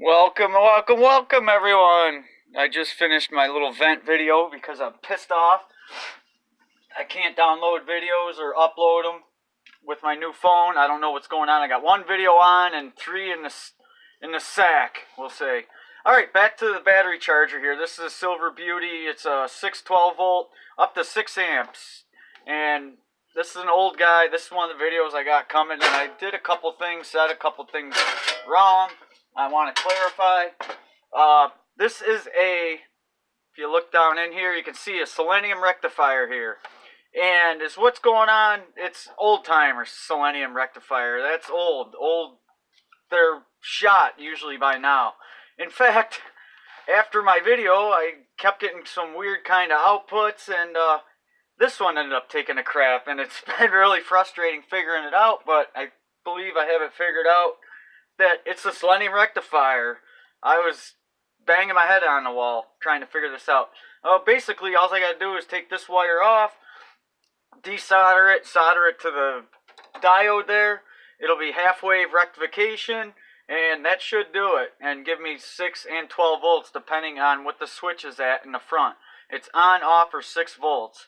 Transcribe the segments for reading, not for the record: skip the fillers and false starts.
Welcome, welcome, welcome everyone. I just finished my little vent video because I'm pissed off. I can't download videos or upload them with my new phone. I don't know what's going on. I got one video on and three in the sack, we'll say. Alright, back to the battery charger here. This is a Silver Beauty. It's a 612 volt up to 6 amps. And this is an old guy. This is one of the videos I got coming, and I did a couple things, said a couple things wrong. I want to clarify. This is if you look down in here, you can see a selenium rectifier here. And is what's going on, it's old timer selenium rectifier. That's old. They're shot usually by now. In fact, after my video, I kept getting some weird kind of outputs, and this one ended up taking a crap, and it's been really frustrating figuring it out, but I believe I have it figured out. That it's a selenium rectifier. I was banging my head on the wall trying to figure this out. Basically, all I gotta do is take this wire off, desolder it, solder it to the diode there. It'll be half-wave rectification, and that should do it, and give me 6 and 12 volts depending on what the switch is at in the front. It's on, off, or 6 volts.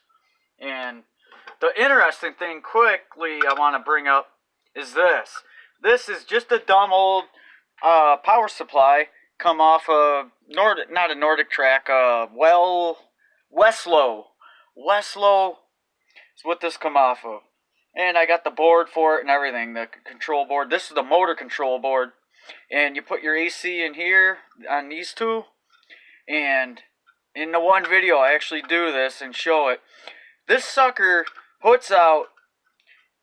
And the interesting thing quickly I want to bring up is this. This is just a dumb old power supply come off a not a Nordic track, Weslow. Weslow is what this come off of. And I got the board for it and everything, the control board. This is the motor control board. And you put your AC in here on these two. And in the one video I actually do this and show it. This sucker puts out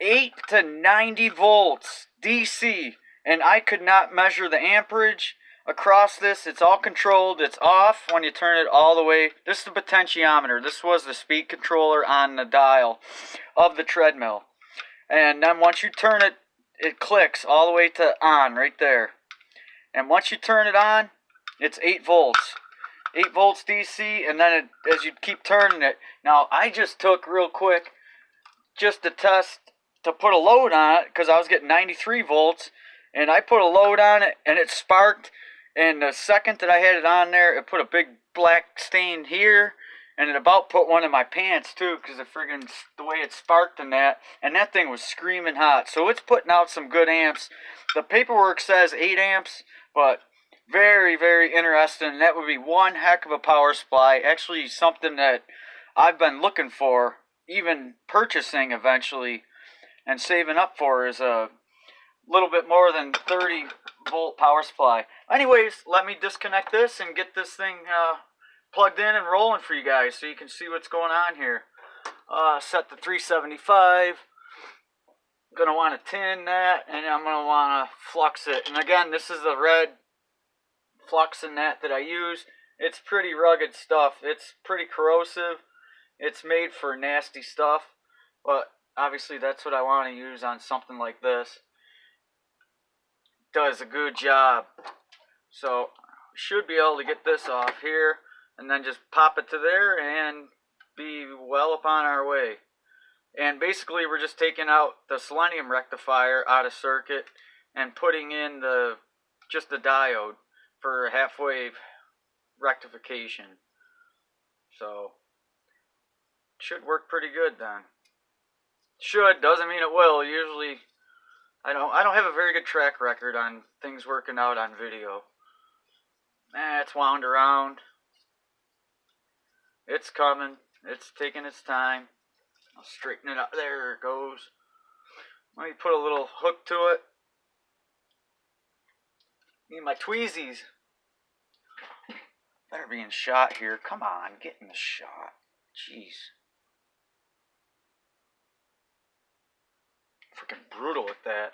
8 to 90 volts DC, and I could not measure the amperage across this. It's all controlled. It's off when you turn it all the way. This is the potentiometer. This was the speed controller on the dial of the treadmill. And then once you turn it, it clicks all the way to on right there. And once you turn it on, it's 8 volts. 8 volts DC, and then as you keep turning it. Now, I just took real quick just to test to put a load on it because I was getting 93 volts, and I put a load on it and it sparked, and the second that I had it on there, it put a big black stain here, and it about put one in my pants too because of friggin' the way it sparked and that thing was screaming hot. So it's putting out some good amps. The paperwork says 8 amps, but very, very interesting. That would be one heck of a power supply. Actually, something that I've been looking for, even purchasing eventually and saving up for, is a little bit more than 30 volt power supply. Anyways, let me disconnect this and get this thing plugged in and rolling for you guys so you can see what's going on here. Set to 375. I'm going to want to tin that, and I'm going to want to flux it. And again, this is the red flux and that I use. It's pretty rugged stuff. It's pretty corrosive. It's made for nasty stuff, but obviously that's what I want to use on something like this. Does a good job. So should be able to get this off here and then just pop it to there and be well upon our way. And basically we're just taking out the selenium rectifier out of circuit and putting in just the diode for half-wave rectification. So should work pretty good then. Should doesn't mean it will. Usually I don't have a very good track record on things working out on video. It's wound around. It's coming. It's taking its time. I'll straighten it up. There it goes. Let me put a little hook to it. Need my tweezies. Better be in shot here. Come on, get in the shot. Jeez. Freaking brutal with that.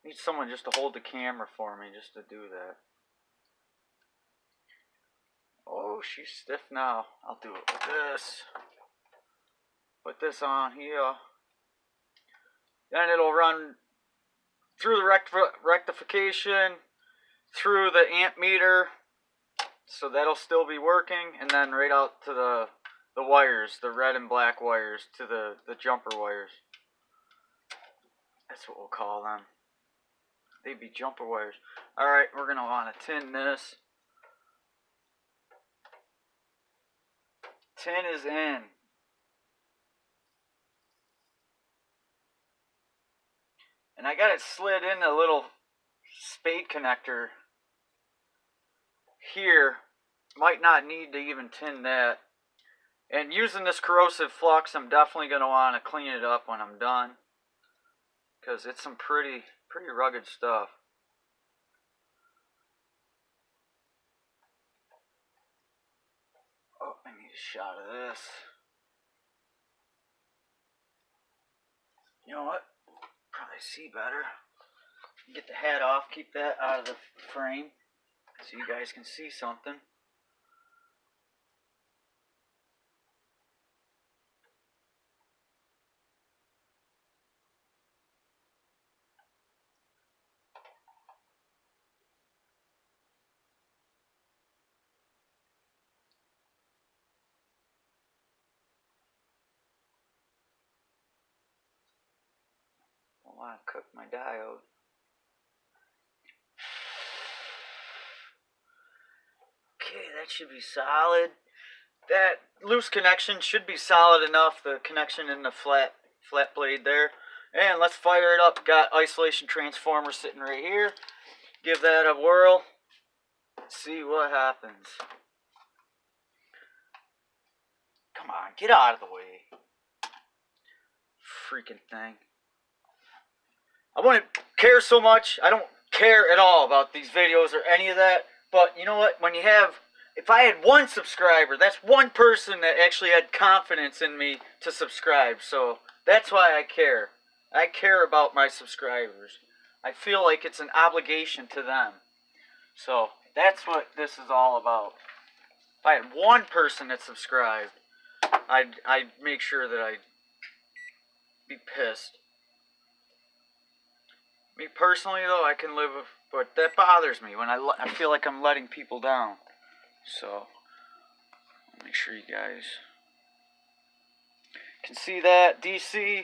Need someone just to hold the camera for me just to do that. Oh, she's stiff now. I'll do it with this. Put this on here. Then it'll run through the rectification, through the amp meter, so that'll still be working, and then right out to the wires, the red and black wires, to the jumper wires. That's what we'll call them. they'd be jumper wires. Alright, we're going to want to tin this. Tin is in. And I got it slid in a little spade connector here. Might not need to even tin that. And using this corrosive flux, I'm definitely going to want to clean it up when I'm done, because it's some pretty rugged stuff. Oh, I need a shot of this. You know what? Probably see better. Get the hat off, keep that out of the frame so you guys can see something. Don't want to cook my diode. Okay, that should be solid. That loose connection should be solid enough, the connection in the flat blade there. And let's fire it up. Got isolation transformer sitting right here. Give that a whirl. See what happens. Come on, get out of the way. Freaking thing. I wouldn't care so much. I don't care at all about these videos or any of that. But you know what? When you have, if I had one subscriber, that's one person that actually had confidence in me to subscribe. So that's why I care. I care about my subscribers. I feel like it's an obligation to them. So that's what this is all about. If I had one person that subscribed, I'd make sure that I'd be pissed. Me personally, though, I can live with, but that bothers me when I feel like I'm letting people down. So, make sure you guys can see that. DC,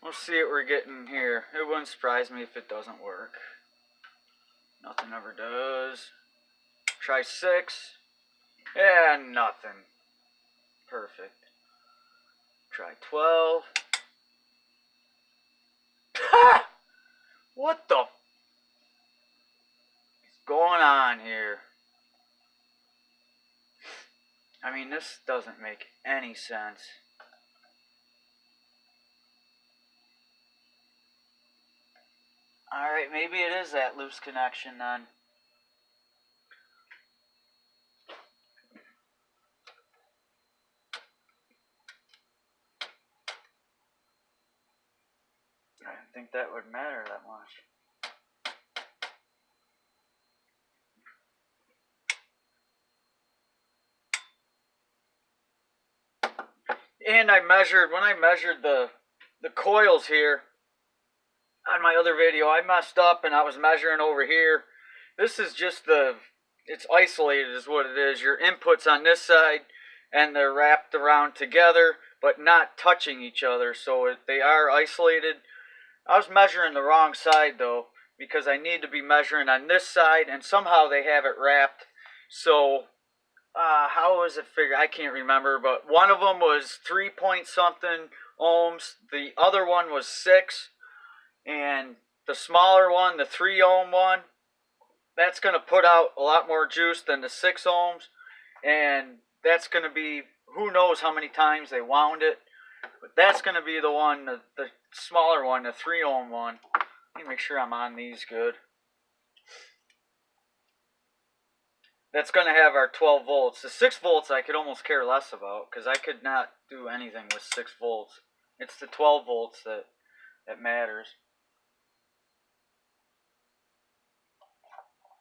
we'll see what we're getting here. It wouldn't surprise me if it doesn't work. Nothing ever does. Try 6. Yeah, nothing. Perfect. Try 12. Ha! What the is going on here? I mean, this doesn't make any sense. Alright, maybe it is that loose connection then. I didn't think that would matter that much. And when I measured the coils here on my other video, I messed up and I was measuring over here. This is just it's isolated is what it is. Your inputs on this side and they're wrapped around together but not touching each other, so they are isolated. I was measuring the wrong side though, because I need to be measuring on this side, and somehow they have it wrapped. So how was it figured? I can't remember, but one of them was 3 point something ohms. The other one was 6, and the smaller one, the 3 ohm one, that's going to put out a lot more juice than the 6 ohms, and that's going to be, who knows how many times they wound it, but that's going to be the one, the smaller one, the 3 ohm one. Let me make sure I'm on these good. That's going to have our 12 volts. The 6 volts I could almost care less about, because I could not do anything with 6 volts. It's the 12 volts that matters.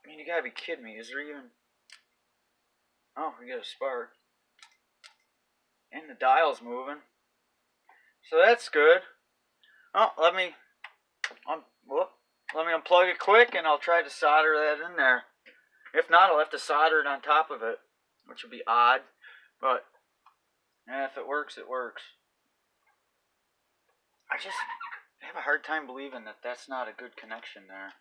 I mean, you gotta be kidding me. Is there even... Oh, we got a spark. And the dial's moving. So that's good. Oh, let me unplug it quick, and I'll try to solder that in there. If not, I'll have to solder it on top of it, which would be odd. But if it works, it works. I have a hard time believing that that's not a good connection there.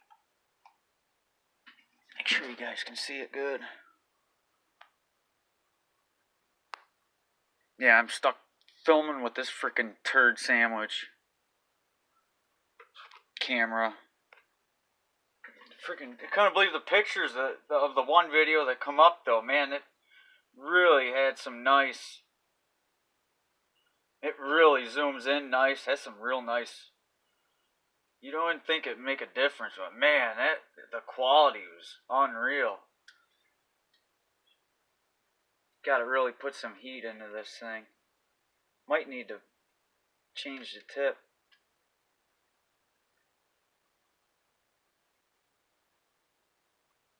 sure you guys can see it good. Yeah, I'm stuck filming with this freaking turd sandwich camera. Freaking, I couldn't believe the pictures of the one video that come up though. Man, it really had some nice. It really zooms in nice. Has some real nice. You don't think it'd make a difference, but man, the quality was unreal. Got to really put some heat into this thing. Might need to change the tip.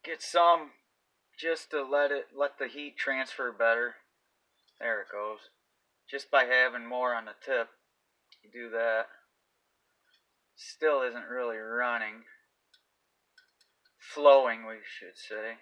Get some just to let the heat transfer better. There it goes. Just by having more on the tip, you do that. Still isn't really running. Flowing, we should say.